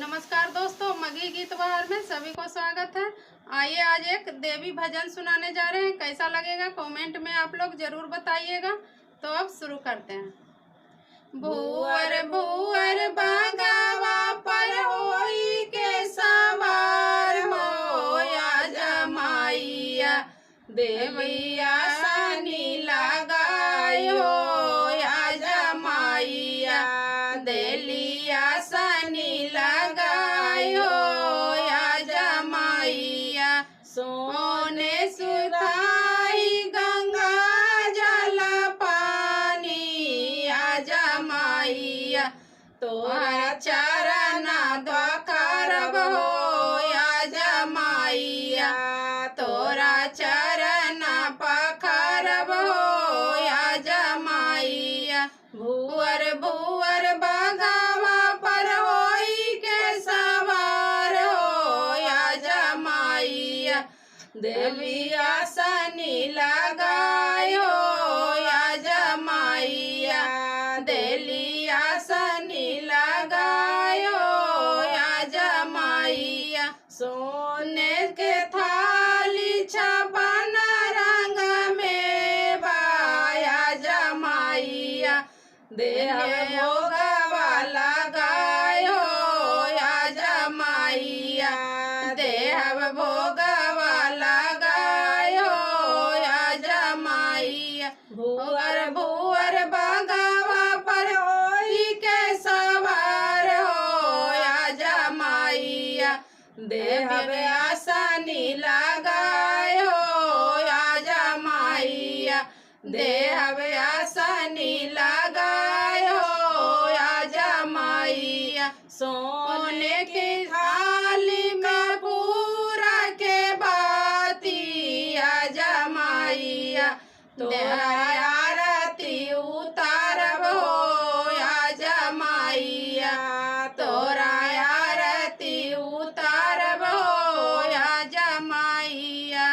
नमस्कार दोस्तों, मगी गीत बहार में सभी को स्वागत है। आइए आज एक देवी भजन सुनाने जा रहे हैं। कैसा लगेगा कमेंट में आप लोग जरूर बताइएगा। तो अब शुरू करते हैं। भूअर भूअर बागावा पर होई के सवार होया जमाइया देविया सानी लगायो या जमाइया देलिया सानी लगायो या जमाइया सोने सुधाई गंगा जल पानी या जमाइया तोहरा चरण द्वारब हो या जमाइया तोरा चरण पखरब हो या जमाइया भूअर भूअर बगावा पर होई के सवार हो या जमाइया देविया सनी लगायो या जमाइया देलिया सनी लगायो या जमाइया सोने के थाली छपन रंग में बाया जमाइया देह भोगवा लगायो या जमाइया देह भोगवा लगायो या जमाइया भूअर भूअर बगावा पर होई के सवार हो या जमाइया देह आसनी लगायो या जमाइया देह आसनी लगायो या जमाइया सोने की थाली में पूरा के बाती या जमाइया तोरा आरती उतारब हो या जमाइया तोरा आरती उतारब हो या जमाइया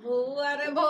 भूअर भू